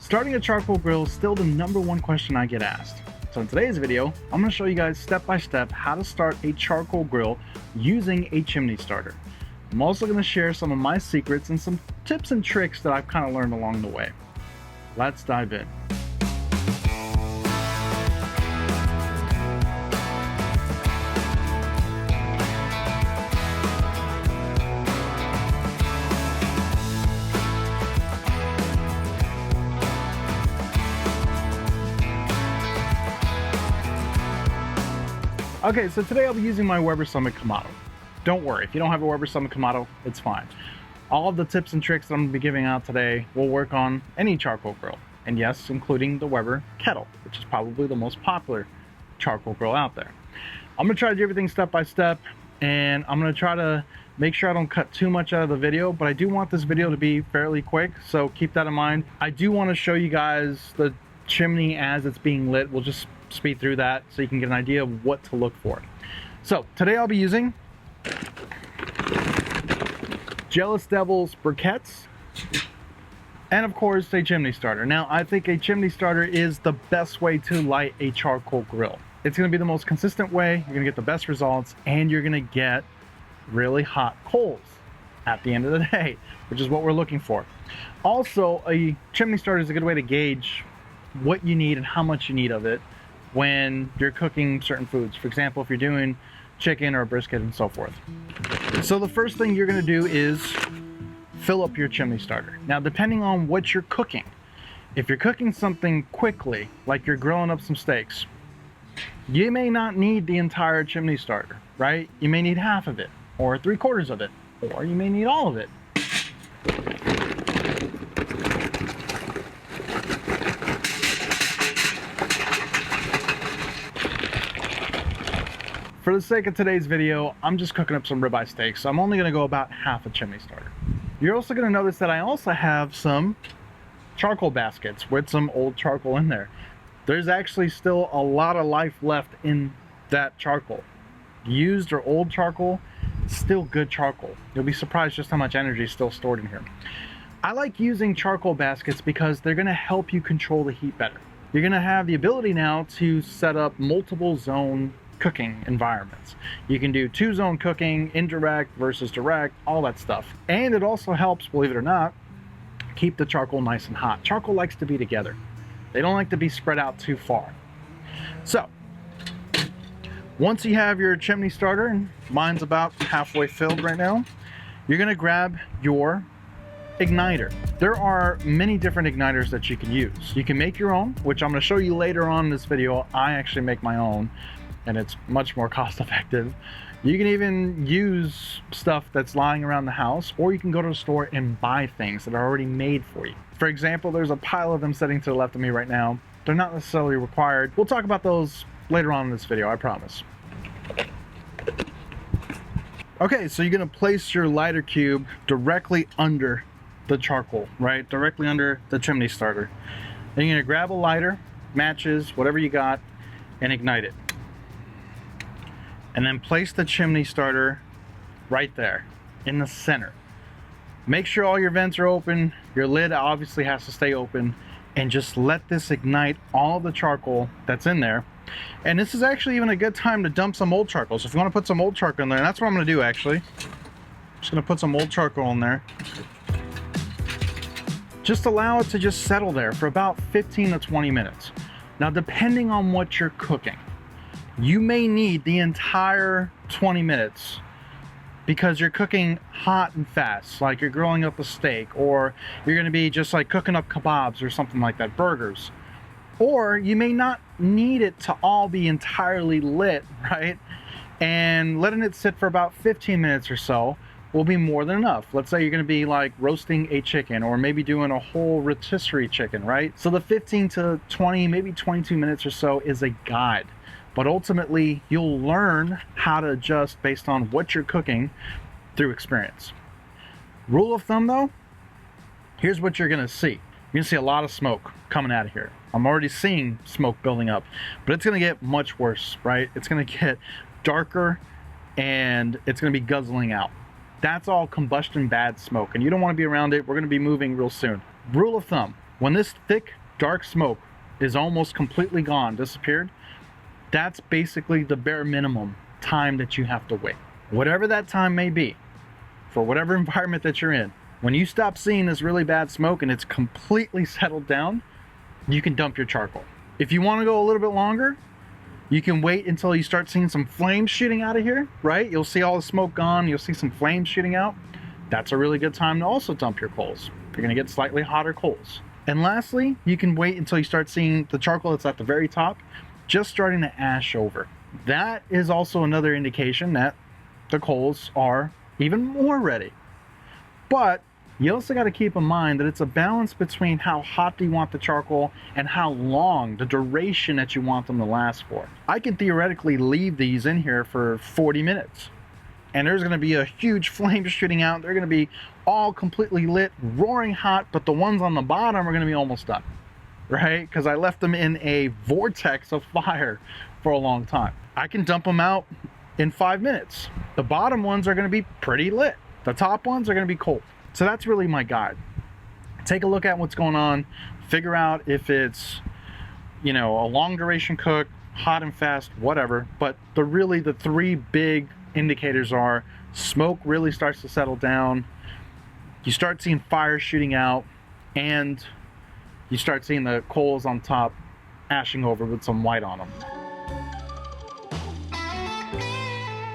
Starting a charcoal grill is still the #1 question I get asked. So in today's video, I'm going to show you guys step by step how to start a charcoal grill using a chimney starter. I'm also going to share some of my secrets and some tips and tricks that I've kind of learned along the way. Let's dive in. Okay, so today I'll be using my Weber Summit Kamado. Don't worry, if you don't have a Weber Summit Kamado, it's fine. All of the tips and tricks that I'm going to be giving out today will work on any charcoal grill. And yes, including the Weber Kettle, which is probably the most popular charcoal grill out there. I'm going to try to do everything step by step, and I'm going to try to make sure I don't cut too much out of the video, but I do want this video to be fairly quick, so keep that in mind. I do want to show you guys the chimney as it's being lit. We'll just speed through that so you can get an idea of what to look for. So today I'll be using Jealous Devils briquettes and of course a chimney starter. Now I think a chimney starter is the best way to light a charcoal grill. It's going to be the most consistent way, you're going to get the best results, and you're going to get really hot coals at the end of the day, which is what we're looking for. Also, a chimney starter is a good way to gauge what you need and how much you need of it when you're cooking certain foods. For example, if you're doing chicken or brisket and so forth. So the first thing you're going to do is fill up your chimney starter. Now, depending on what you're cooking, if you're cooking something quickly, like you're grilling up some steaks, you may not need the entire chimney starter, right? You may need half of it, or 3/4 of it, or you may need all of it. For the sake of today's video, I'm just cooking up some ribeye steaks, so I'm only going to go about half a chimney starter. You're also going to notice that I also have some charcoal baskets with some old charcoal in there. There's actually still a lot of life left in that charcoal. Used or old charcoal, still good charcoal. You'll be surprised just how much energy is still stored in here. I like using charcoal baskets because they're going to help you control the heat better. You're going to have the ability now to set up multiple zone cooking environments. You can do 2-zone cooking, indirect versus direct, all that stuff. And it also helps, believe it or not, keep the charcoal nice and hot. Charcoal likes to be together. They don't like to be spread out too far. So, once you have your chimney starter, and mine's about halfway filled right now, you're gonna grab your igniter. There are many different igniters that you can use. You can make your own, which I'm gonna show you later on in this video. I actually make my own, and it's much more cost effective. You can even use stuff that's lying around the house, or you can go to the store and buy things that are already made for you. For example, there's a pile of them sitting to the left of me right now. They're not necessarily required. We'll talk about those later on in this video, I promise. Okay, so you're gonna place your lighter cube directly under the charcoal, right? Directly under the chimney starter. Then you're gonna grab a lighter, matches, whatever you got, and ignite it. And then place the chimney starter right there in the center. Make sure all your vents are open. Your lid obviously has to stay open, and just let this ignite all the charcoal that's in there. And this is actually even a good time to dump some old charcoal. So if you want to put some old charcoal in there, and that's what I'm going to do actually. I'm just going to put some old charcoal in there. Just allow it to just settle there for about 15 to 20 minutes. Now, depending on what you're cooking, you may need the entire 20 minutes because you're cooking hot and fast, like you're grilling up a steak, or you're going to be just like cooking up kebabs or something like that, burgers. Or you may not need it to all be entirely lit, right? And letting it sit for about 15 minutes or so will be more than enough. Let's say you're going to be like roasting a chicken, or maybe doing a whole rotisserie chicken, right? So the 15 to 20, maybe 22 minutes or so is a guide. But ultimately, you'll learn how to adjust based on what you're cooking through experience. Rule of thumb though, here's what you're gonna see. You're gonna see a lot of smoke coming out of here. I'm already seeing smoke building up, but it's gonna get much worse, right? It's gonna get darker and it's gonna be guzzling out. That's all combustion bad smoke, and you don't wanna be around it. We're gonna be moving real soon. Rule of thumb, When this thick, dark smoke is almost completely gone, disappeared, that's basically the bare minimum time that you have to wait. Whatever that time may be, for whatever environment that you're in, when you stop seeing this really bad smoke and it's completely settled down, you can dump your charcoal. If you want to go a little bit longer, you can wait until you start seeing some flames shooting out of here, right? You'll see all the smoke gone, you'll see some flames shooting out. That's a really good time to also dump your coals. You're gonna get slightly hotter coals. And lastly, you can wait until you start seeing the charcoal that's at the very top just starting to ash over. That is also another indication that the coals are even more ready. But you also got to keep in mind that it's a balance between how hot do you want the charcoal and how long, the duration that you want them to last for. I can theoretically leave these in here for 40 minutes and there's going to be a huge flame shooting out. They're going to be all completely lit, roaring hot, but the ones on the bottom are going to be almost done, right? Because I left them in a vortex of fire for a long time. I can dump them out in 5 minutes. The bottom ones are going to be pretty lit. The top ones are going to be cold. So that's really my guide. Take a look at what's going on, figure out if it's, a long duration cook, hot and fast, whatever. But the three big indicators are smoke really starts to settle down, you start seeing fire shooting out, and you start seeing the coals on top ashing over with some white on them.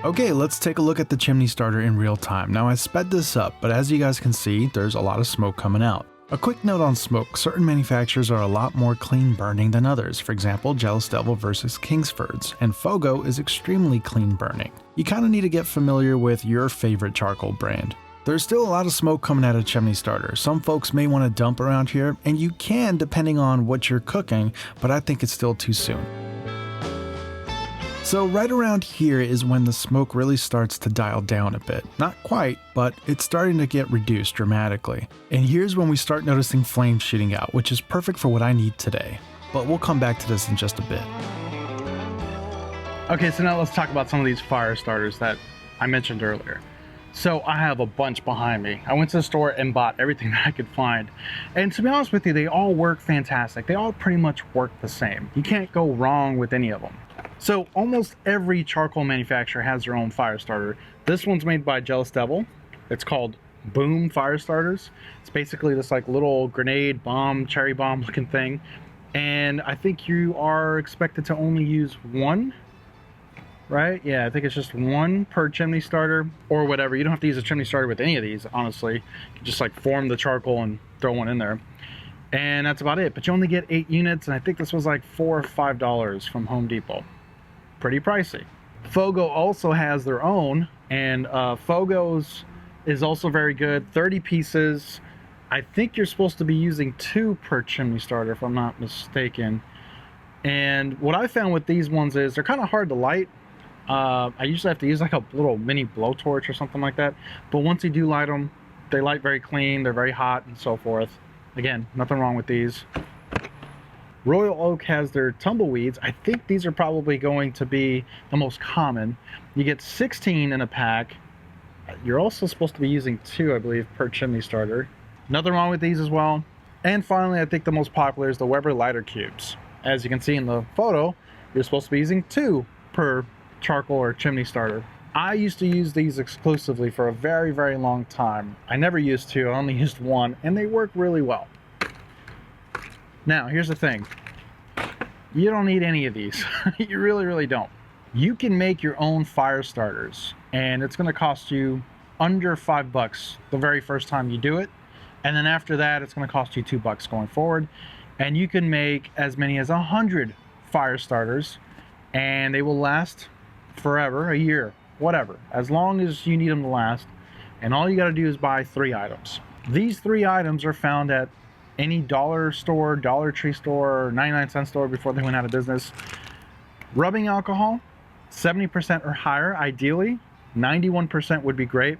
Okay, let's take a look at the chimney starter in real time. Now I sped this up, but as you guys can see, there's a lot of smoke coming out. A quick note on smoke, certain manufacturers are a lot more clean burning than others. For example, Jealous Devil versus Kingsford's, and Fogo is extremely clean burning. You kind of need to get familiar with your favorite charcoal brand. There's still a lot of smoke coming out of chimney starter. Some folks may want to dump around here, and you can depending on what you're cooking, but I think it's still too soon. So right around here is when the smoke really starts to dial down a bit. Not quite, but it's starting to get reduced dramatically. And here's when we start noticing flames shooting out, which is perfect for what I need today. But we'll come back to this in just a bit. Okay, so now let's talk about some of these fire starters that I mentioned earlier. So I have a bunch behind me. I went to the store and bought everything that I could find. And to be honest with you, they all work fantastic. They all pretty much work the same. You can't go wrong with any of them. So almost every charcoal manufacturer has their own fire starter. This one's made by Jealous Devil. It's called Boom Fire Starters. It's basically this like little grenade bomb, cherry bomb looking thing. And I think you are expected to only use one, right? Yeah, I think it's just one per chimney starter or whatever. You don't have to use a chimney starter with any of these, honestly. You can just like form the charcoal and throw one in there. And that's about it. But you only get 8 units, and I think this was like $4 or $5 from Home Depot. Pretty pricey. Fogo also has their own, and Fogo's is also very good. 30 pieces. I think you're supposed to be using 2 per chimney starter if I'm not mistaken. And what I found with these ones is they're kind of hard to light. I usually have to use like a little mini blowtorch or something like that. But once you do light them, they light very clean, they're very hot and so forth. Again, nothing wrong with these. Royal Oak has their tumbleweeds. I think these are probably going to be the most common. You get 16 in a pack. You're also supposed to be using 2, I believe, per chimney starter. Nothing wrong with these as well. And finally, I think the most popular is the Weber lighter cubes. As you can see in the photo, you're supposed to be using 2 per charcoal or chimney starter. I used to use these exclusively for a very, very long time. I never used 2, I only used 1, and they work really well. Now, here's the thing. You don't need any of these. You really, really don't. You can make your own fire starters, and it's going to cost you under $5 the very first time you do it. And then after that, it's going to cost you $2 going forward. And you can make as many as 100 fire starters, and they will last forever, a year, whatever, as long as you need them to last. And all you got to do is buy 3 items. These 3 items are found at any dollar store, Dollar Tree store, 99-cent store before they went out of business. Rubbing alcohol, 70% or higher, ideally. 91% would be great.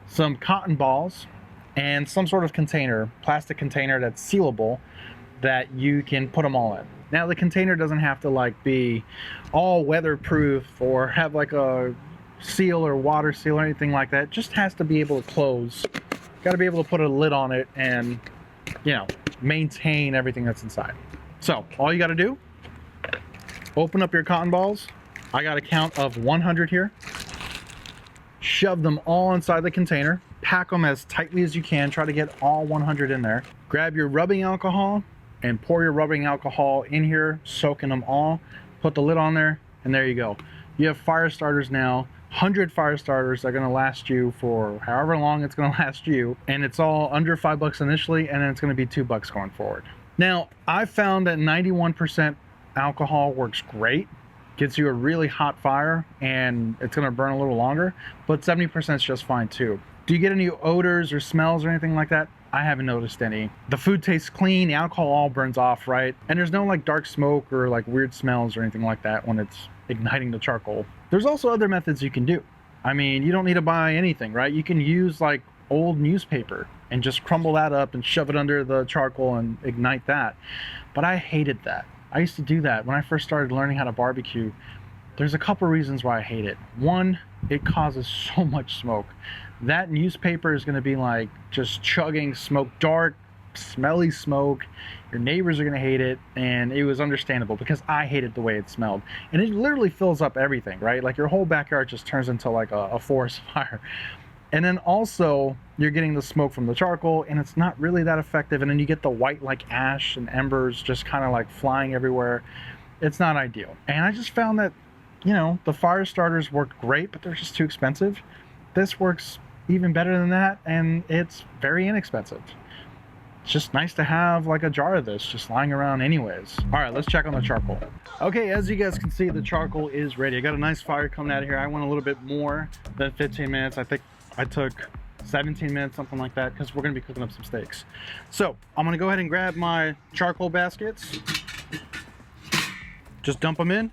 Some cotton balls, and some sort of container, plastic container that's sealable, that you can put them all in. Now the container doesn't have to like be all weatherproof or have like a seal or water seal or anything like that. It just has to be able to close. Got to be able to put a lid on it and maintain everything that's inside. So all you got to do, open up your cotton balls. I got a count of 100 here. Shove them all inside the container. Pack them as tightly as you can. Try to get all 100 in there. Grab your rubbing alcohol and pour your rubbing alcohol in here, soaking them all. Put the lid on there, and there you go. You have fire starters now. 100 fire starters that are going to last you for however long it's going to last you, and it's all under $5 initially, and then it's going to be $2 going forward. Now, I found that 91% alcohol works great. Gets you a really hot fire, and it's going to burn a little longer, but 70% is just fine too. Do you get any odors or smells or anything like that? I haven't noticed any. The food tastes clean, the alcohol all burns off, right? And there's no like dark smoke or like weird smells or anything like that when it's igniting the charcoal. There's also other methods you can do. I mean, you don't need to buy anything, right? You can use like old newspaper and just crumble that up and shove it under the charcoal and ignite that. But I hated that. I used to do that when I first started learning how to barbecue. There's a couple reasons why I hate it. One, it causes so much smoke. That newspaper is going to be like just chugging smoke, dark, smelly smoke. Your neighbors are going to hate it, and it was understandable because I hated the way it smelled. And it literally fills up everything, right? Like your whole backyard just turns into like a forest fire. And then also you're getting the smoke from the charcoal, and it's not really that effective. And then you get the white like ash and embers just kind of like flying everywhere. It's not ideal. And I just found that, you know, the fire starters worked great, but they're just too expensive. This works even better than that, and it's very inexpensive. It's just nice to have like a jar of this just lying around anyways. All right, let's check on the charcoal. Okay, as you guys can see, the charcoal is ready. I got a nice fire coming out of here. I went a little bit more than 15 minutes. I think I took 17 minutes, something like that, because we're gonna be cooking up some steaks. So I'm gonna go ahead and grab my charcoal baskets. Just dump them in.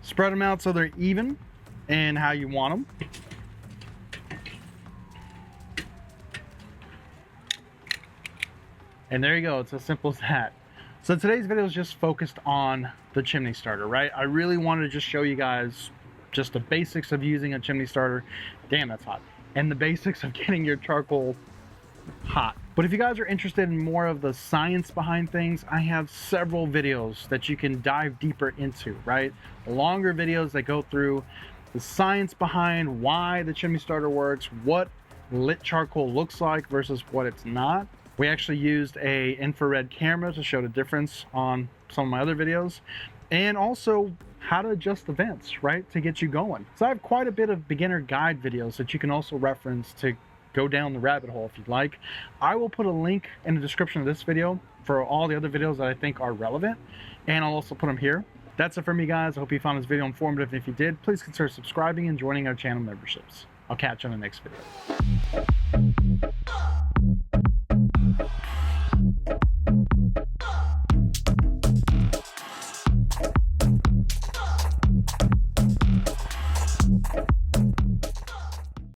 Spread them out so they're even and how you want them. And there you go, it's as simple as that. So today's video is just focused on the chimney starter, right? I really wanted to just show you guys just the basics of using a chimney starter. Damn, that's hot. And the basics of getting your charcoal hot. But if you guys are interested in more of the science behind things, I have several videos that you can dive deeper into, right? Longer videos that go through the science behind why the chimney starter works, what lit charcoal looks like versus what it's not. We actually used a infrared camera to show the difference on some of my other videos, and also how to adjust the vents, right, to get you going. So I have quite a bit of beginner guide videos that you can also reference to go down the rabbit hole if you'd like. I will put a link in the description of this video for all the other videos that I think are relevant, and I'll also put them here. That's it for me, guys. I hope you found this video informative, and if you did, please consider subscribing and joining our channel memberships. I'll catch you on the next video.